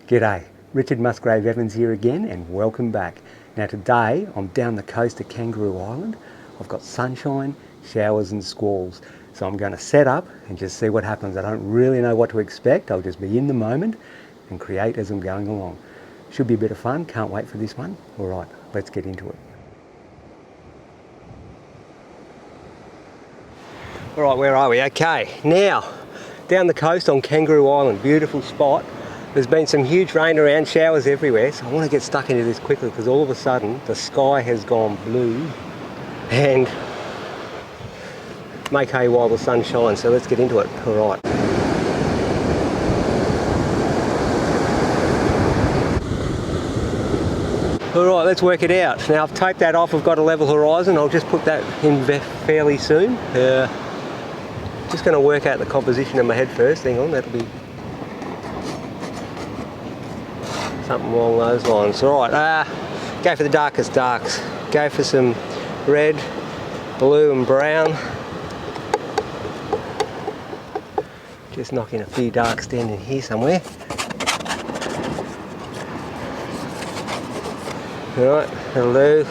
G'day, Richard Musgrave-Evans here again and welcome back. Now today I'm down the coast of Kangaroo Island. I've got sunshine, showers and squalls. So I'm going to set up and just see what happens. I don't really know what to expect. I'll just be in the moment and create as I'm going along. Should be a bit of fun. Can't wait for this one. Alright, let's get into it. Alright, where are we? Okay, now down the coast on Kangaroo Island. Beautiful spot. There's been some huge rain around, showers everywhere, so I want to get stuck into this quickly because all of a sudden the sky has gone blue and make hay while the sun shines, so let's get into it. Alright. Alright, let's work it out. Now I've taped that off, I've got a level horizon, I'll just put that in fairly soon. Just going to work out the composition of my head first, hang on, that'll be something along those lines. Alright, go for the darkest darks. Go for some red, blue and brown. Just knocking a few darks down in here somewhere. Alright, hello.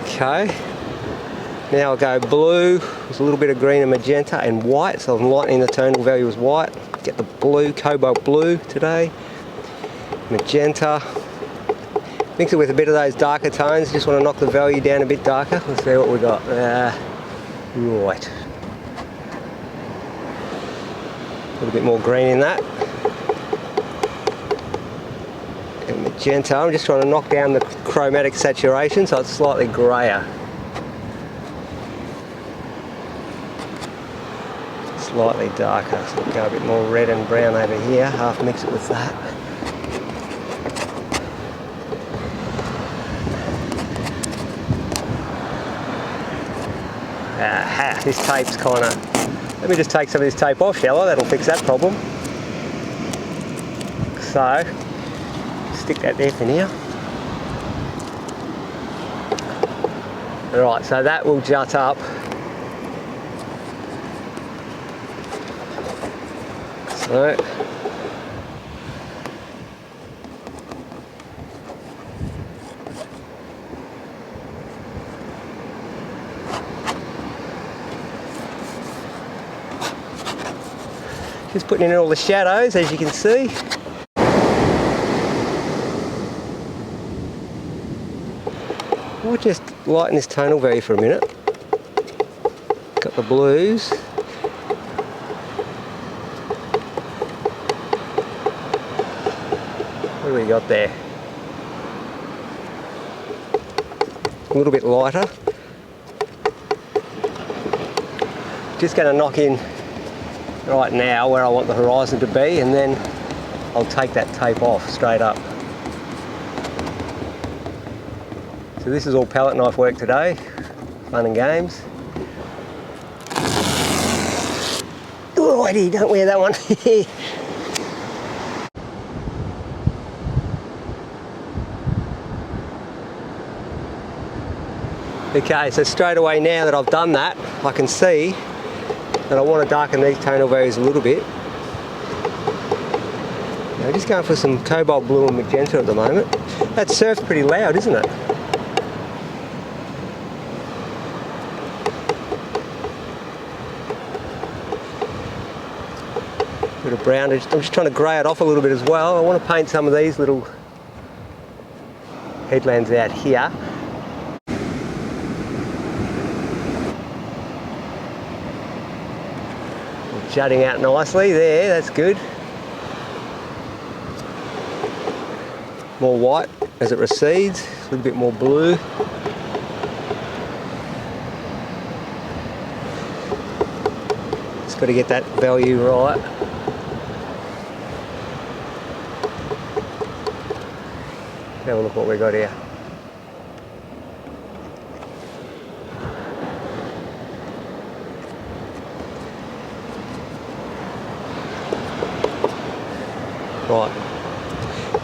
Okay. Now I'll go blue, there's a little bit of green and magenta and white, so I'm lightening the tonal value as white. Get the blue, cobalt blue today. Magenta. Mix it with a bit of those darker tones, just want to knock the value down a bit darker. Let's see what we got. Right. A little bit more green in that. And magenta, I'm just trying to knock down the chromatic saturation so it's slightly greyer. Slightly darker, so we'll go a bit more red and brown over here, half mix it with that. Aha, this tape's kind of... Let me just take some of this tape off, shall I? That'll fix that problem. So, stick that there for now. Alright, so that will jut up. So, just putting in all the shadows, as you can see. We'll just lighten this tonal value for a minute. Got the blues. What do we got there? A little bit lighter. Just going to knock in right now where I want the horizon to be, and then I'll take that tape off straight up. So this is all palette knife work today, fun and games. Alrighty, don't wear that one. Okay, so straight away now that I've done that, I can see that I want to darken these tonal values a little bit. I'm just going for some cobalt blue and magenta at the moment. That surf's pretty loud, isn't it? Bit of brown. I'm just trying to grey it off a little bit as well. I want to paint some of these little headlands out here. Jutting out nicely there, that's good. More white as it recedes, a little bit more blue. Just got to get that value right. Have a look what we got here. Right,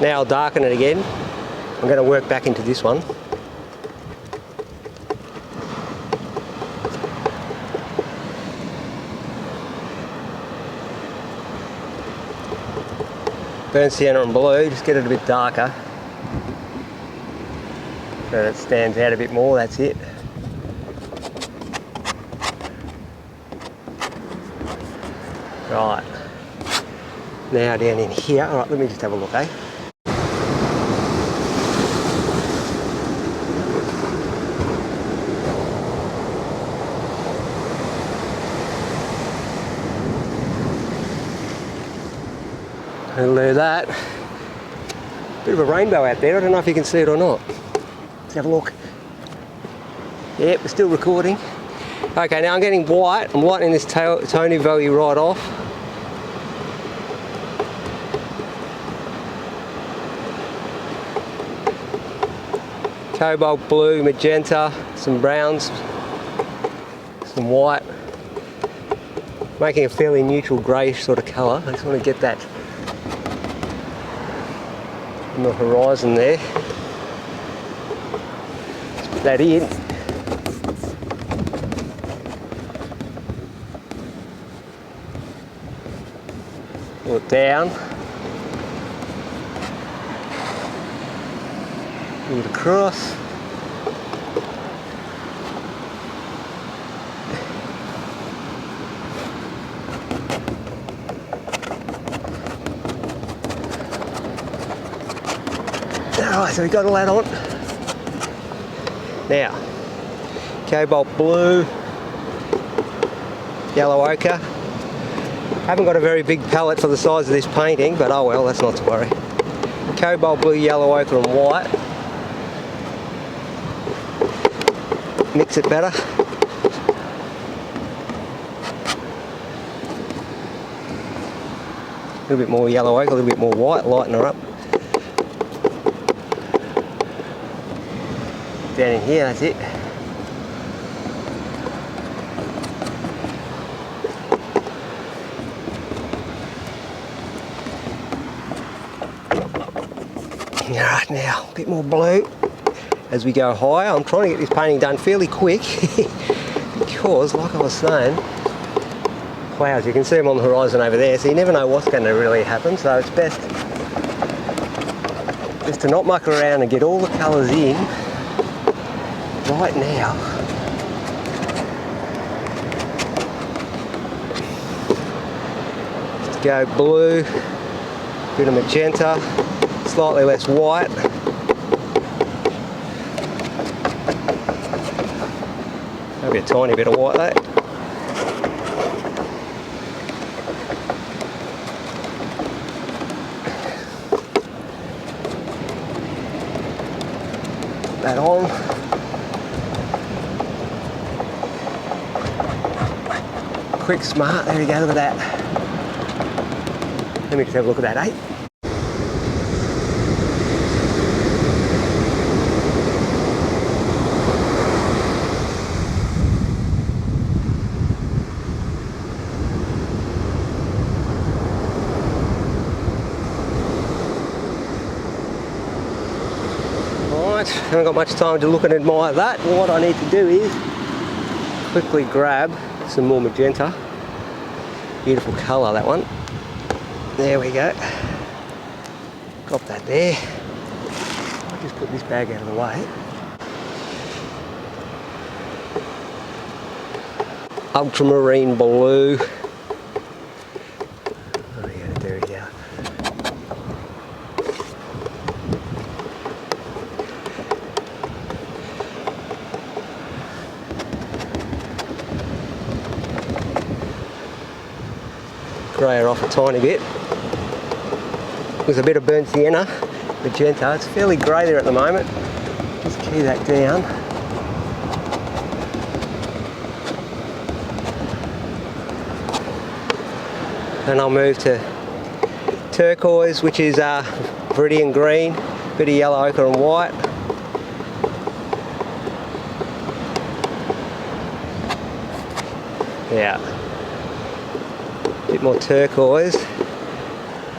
now I'll darken it again. I'm going to work back into this one. burnt sienna and blue, just get it a bit darker. So that it stands out a bit more, that's it. Right, now down in here, alright, let me just have a look, eh? And look at that. Bit of a rainbow out there, I don't know if you can see it or not. Let's have a look. Yep, we're still recording. Okay, now I'm getting white. I'm lightening this toning value right off. Cobalt blue, magenta, some browns, some white. Making a fairly neutral greyish sort of colour. I just want to get that on the horizon there. Let's put that in. Pull it down. Pull it across. Alright, so we've got all that on. Now, cobalt blue, yellow ochre. Haven't got a very big palette for the size of this painting, but oh well, that's not to worry. Cobalt blue, yellow ochre and white. Mix it better. A little bit more yellow ochre, a little bit more white, lighten her up. Down in here, that's it. Alright, now a bit more blue as we go higher. I'm trying to get this painting done fairly quick because, like I was saying, clouds, you can see them on the horizon over there, so you never know what's going to really happen, so it's best just to not muck around and get all the colours in right now. Just go blue, bit of magenta, slightly less white. Maybe a tiny bit of white though. Put that on. Quick, smart, there we go, look at that. Let me just have a look at that, eh? Alright, haven't got much time to look and admire that. What I need to do is quickly grab some more magenta. Beautiful colour, that one. There we go. Got that there. I'll just put this bag out of the way. Ultramarine blue. What are we going to do here? Grey her off a tiny bit. There's a bit of burnt sienna, magenta. It's fairly grey there at the moment. Just key that down. And I'll move to turquoise, which is viridian green, bit of yellow ochre and white. Yeah. Bit more turquoise.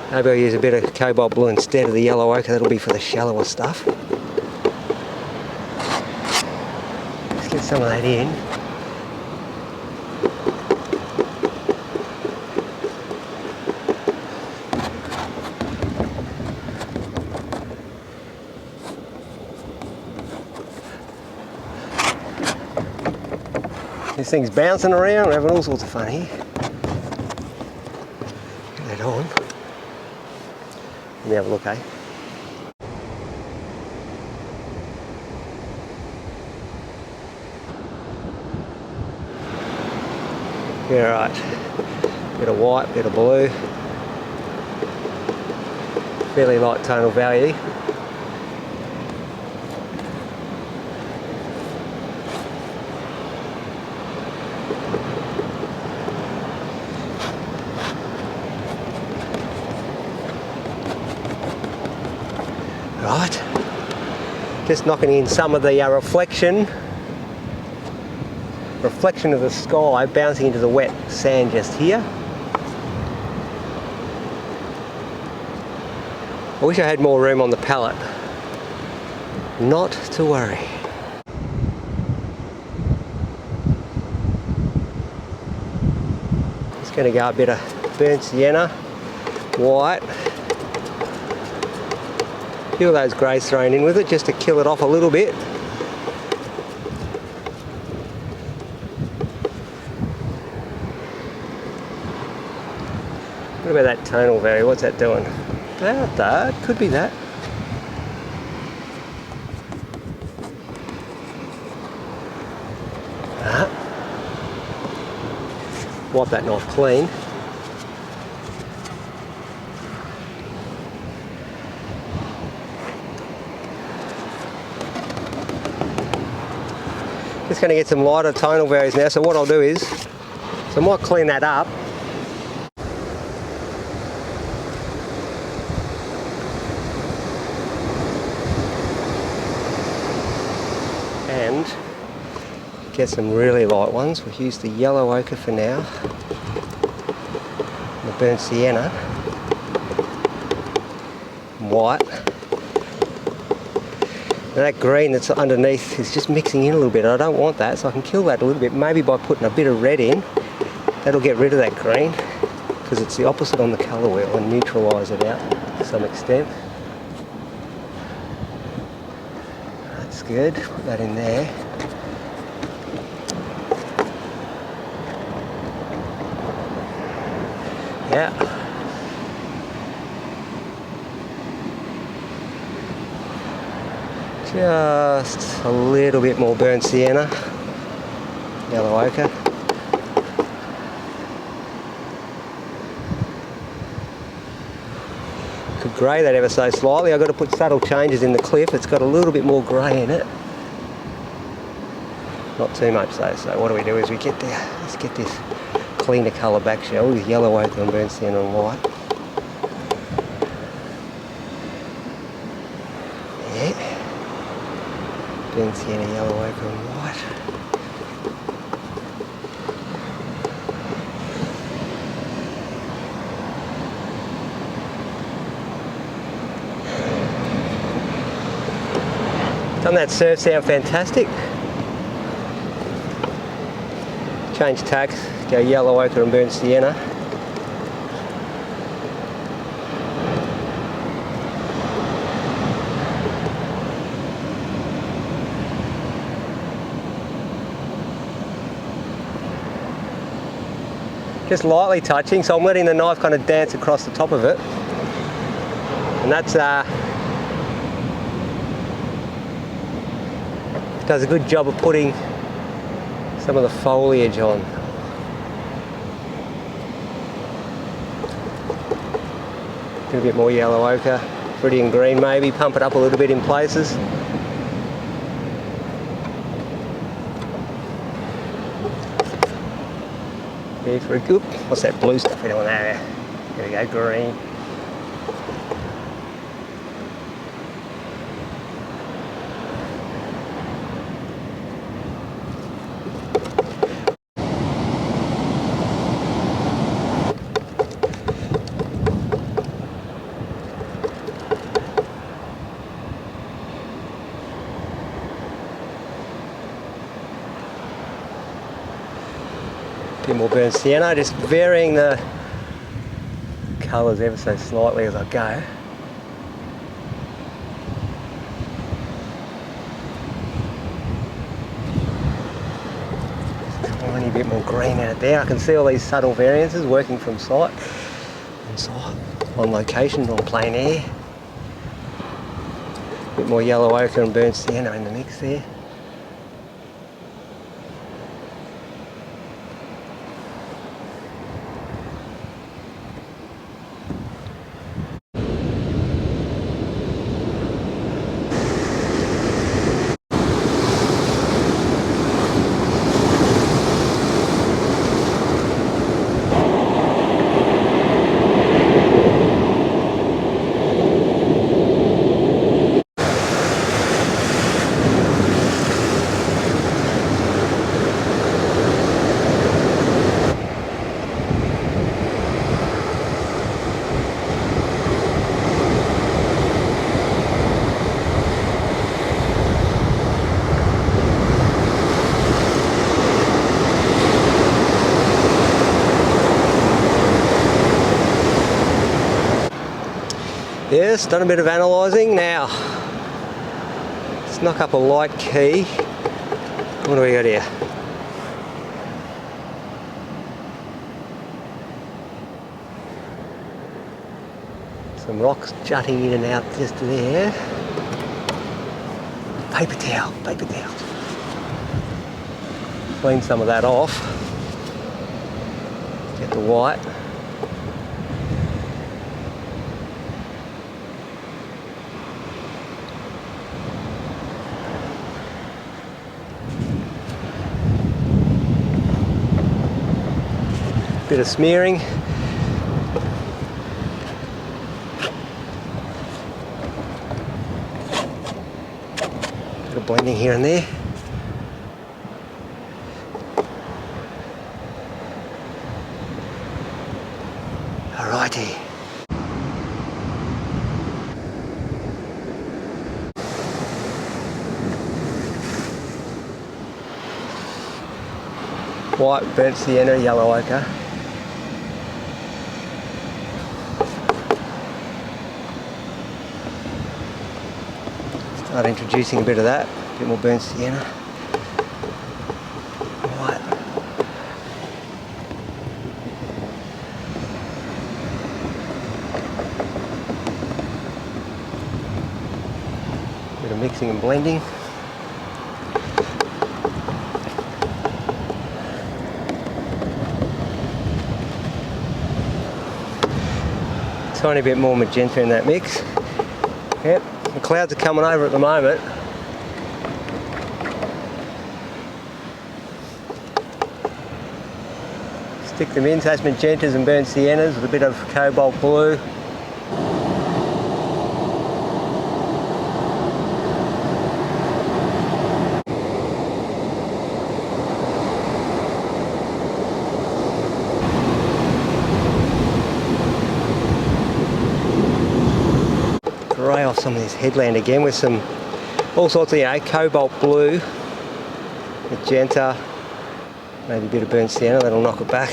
Maybe I'll use a bit of cobalt blue instead of the yellow ochre. That'll be for the shallower stuff. Let's get some of that in. This thing's bouncing around, we're having all sorts of fun here. Get that on. Let me have a look, eh? Yeah, right. Bit of white, bit of blue. Fairly light tonal value. Right. Just knocking in some of the reflection of the sky bouncing into the wet sand just here. I wish I had more room on the palette. Not to worry. Just going to go a bit of burnt sienna, white. A few of those greys thrown in with it just to kill it off a little bit. What about that tonal value? What's that doing? That could be that. Wipe that knife clean. Just going to get some lighter tonal values now. So what I'll do is, I might clean that up. And get some really light ones. We'll use the yellow ochre for now, the burnt sienna, white. And that green that's underneath is just mixing in a little bit. I don't want that, so I can kill that a little bit, maybe by putting a bit of red in. That'll get rid of that green, because it's the opposite on the colour wheel, and neutralise it out to some extent. That's good, put that in there. Yeah. Just a little bit more burnt sienna, yellow ochre. Could grey that ever so slightly. I've got to put subtle changes in the cliff. It's got a little bit more grey in it. Not too much though, so what do is we get there, let's get this cleaner colour back, shall we, with yellow ochre and burnt sienna and white. Yeah. Burnt sienna, yellow ochre and white. Doesn't that surf sound fantastic? Change tack, go yellow ochre and burnt sienna. Just lightly touching, so I'm letting the knife kind of dance across the top of it. And that's does a good job of putting some of the foliage on. Do a bit more yellow ochre, pretty and green maybe, pump it up a little bit in places. Here for a goop. What's that blue stuff we don't want there? There we go, green. Bit more burnt sienna, just varying the colours ever so slightly as I go. Tiny bit more green in it there. I can see all these subtle variances working from site, on location, on plein air. A bit more yellow ochre and burnt sienna in the mix there. Yes, done a bit of analysing. Now, let's knock up a light key. What do we got here? Some rocks jutting in and out just there. Paper towel, paper towel. Clean some of that off. Get the white. Bit of smearing. Bit of blending here and there. Alrighty. White, burnt sienna, yellow ochre. Start introducing a bit of that, a bit more burnt sienna. White. Bit of mixing and blending. Tiny bit more magenta in that mix. Yep, the clouds are coming over at the moment. Stick them in, so that's magentas and burnt siennas with a bit of cobalt blue. Grey off some of this headland again with some all sorts of, cobalt blue, magenta, maybe a bit of burnt sienna, that'll knock it back.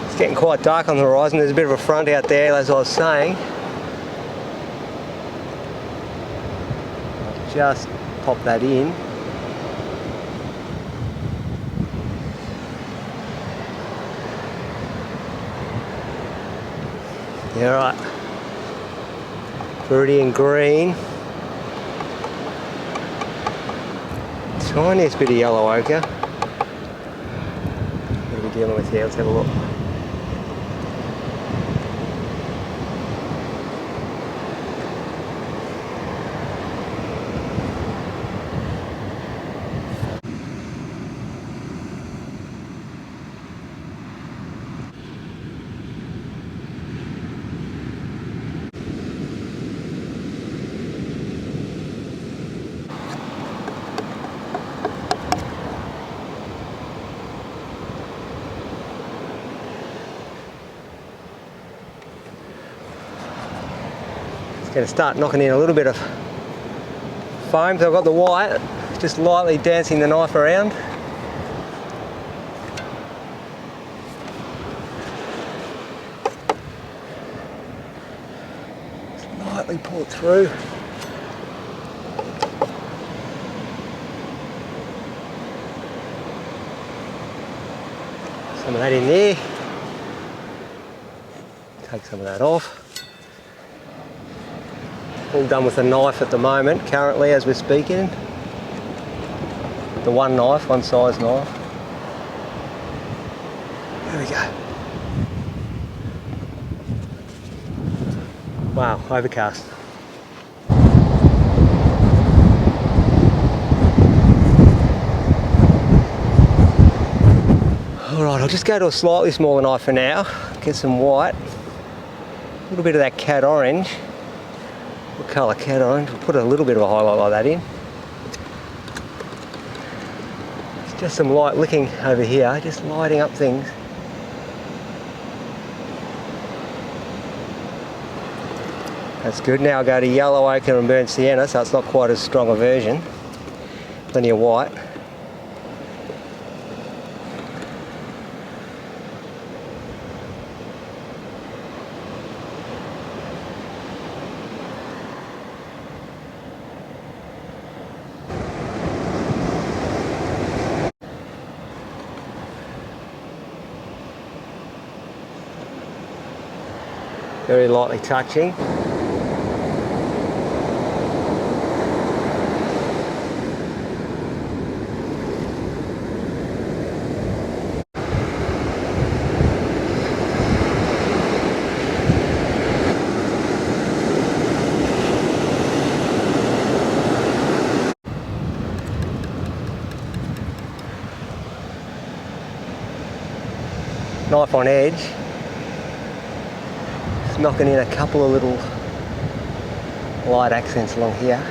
It's getting quite dark on the horizon, there's a bit of a front out there as I was saying. I'll just pop that in. Yeah, right. Viridian green. Tiniest bit of yellow ochre. What are we dealing with here? Let's have a look. Going to start knocking in a little bit of foam, so I've got the white, just lightly dancing the knife around. lightly pull it through. Some of that in there. Take some of that off. All done with a knife at the moment, currently as we're speaking. The one knife, one size knife. There we go. Wow, overcast. Alright, I'll just go to a slightly smaller knife for now. Get some white. A little bit of that cat orange. What colour? Cat orange. We'll put a little bit of a highlight like that in. It's just some light licking over here, just lighting up things. That's good. Now I'll go to yellow ochre and burnt sienna, so it's not quite as strong a version. Plenty of white. Very lightly touching. Knife on edge. Just knocking in a couple of little light accents along here.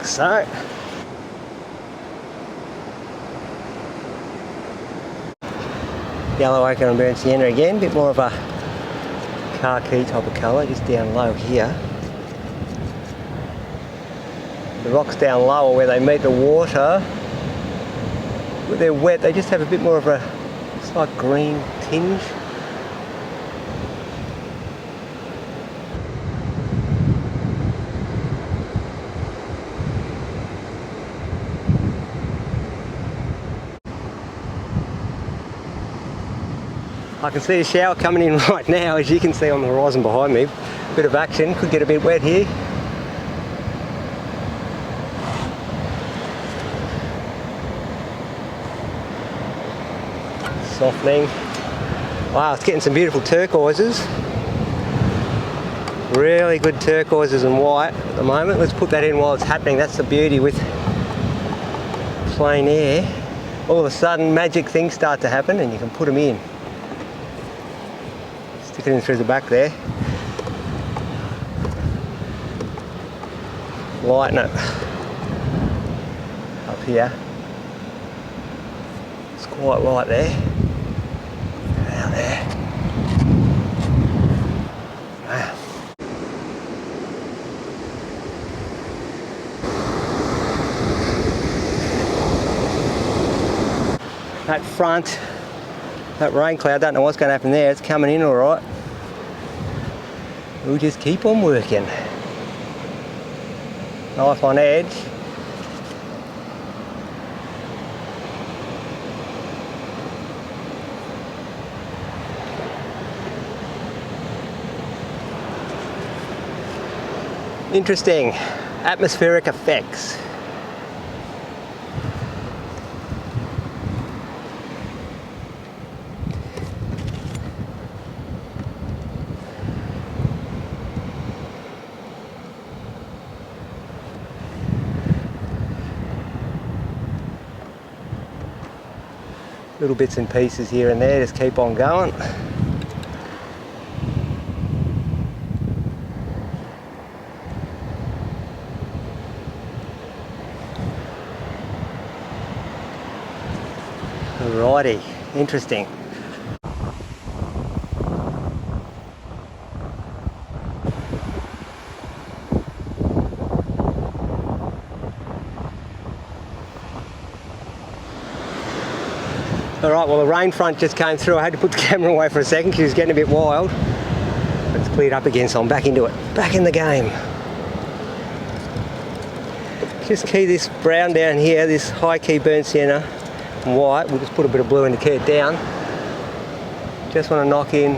So, yellow ochre and burnt sienna again, a bit more of a khaki type of colour, just down low here. The rocks down lower where they meet the water, when they're wet, they just have a bit more of a slight green tinge. I can see a shower coming in right now, as you can see on the horizon behind me. Bit of action, could get a bit wet here. Softening. Wow, it's getting some beautiful turquoises. Really good turquoises and white at the moment. Let's put that in while it's happening. That's the beauty with plein air. All of a sudden magic things start to happen and you can put them in. Stick it in through the back there. Lighten it up here. It's quite light there. Out there. Wow. That front, that rain cloud, don't know what's going to happen there. It's coming in all right. We'll just keep on working. Knife on edge. Interesting atmospheric effects. Little bits and pieces here and there, just keep on going. Alrighty, interesting. Alright, well the rain front just came through. I had to put the camera away for a second because it was getting a bit wild. But it's cleared up again, so I'm back into it. Back in the game. Just key this brown down here, this high key burnt sienna and white. We'll just put a bit of blue in to key it down. Just want to knock in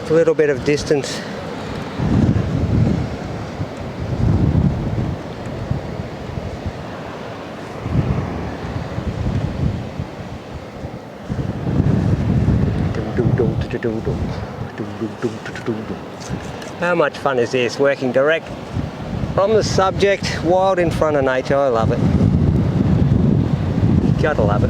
a little bit of distance. How much fun is this, working direct from the subject, wild in front of nature. I love it. Gotta love it.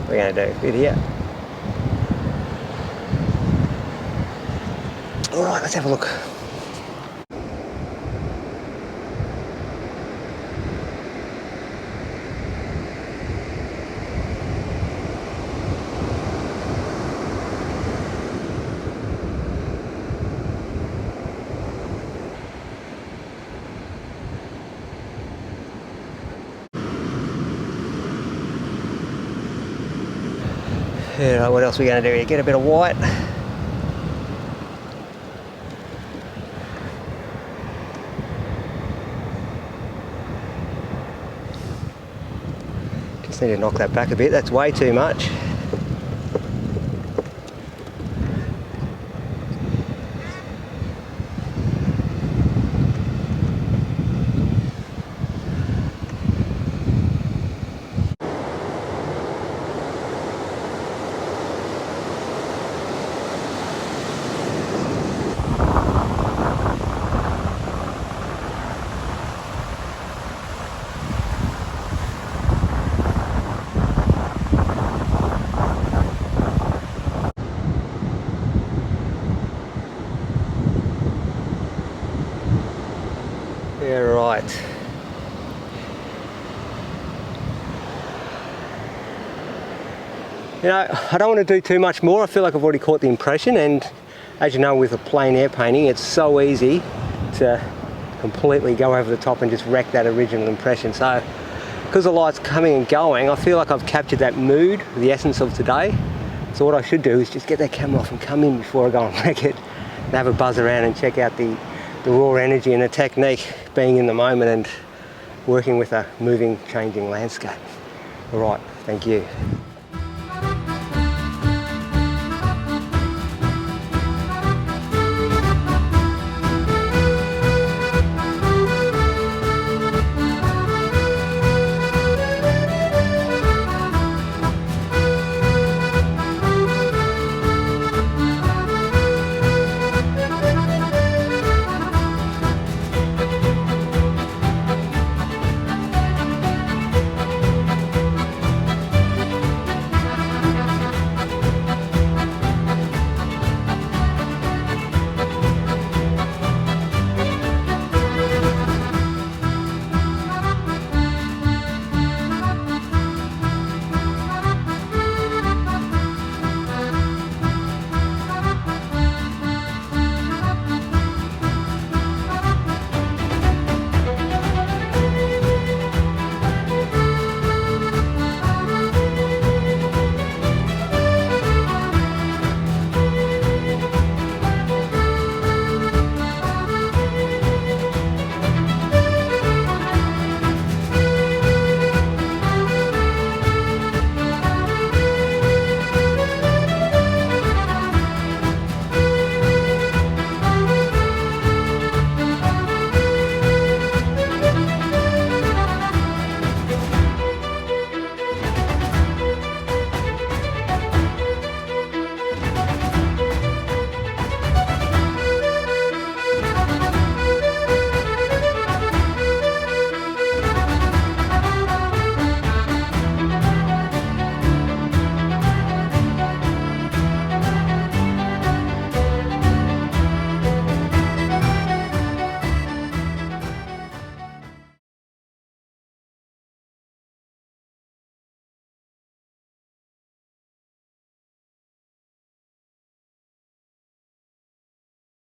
What are we going to do? Bit here. Alright, let's have a look. Yeah, what else are we going to do here? Get a bit of white. Just need to knock that back a bit, that's way too much. Yeah, right. You know, I don't want to do too much more. I feel like I've already caught the impression, and as you know, with a plein air painting, it's so easy to completely go over the top and just wreck that original impression. So, because the light's coming and going, I feel like I've captured that mood, the essence of today. So what I should do is just get that camera off and come in before I go and wreck it, and have a buzz around and check out the raw energy and the technique, being in the moment and working with a moving, changing landscape. All right, thank you.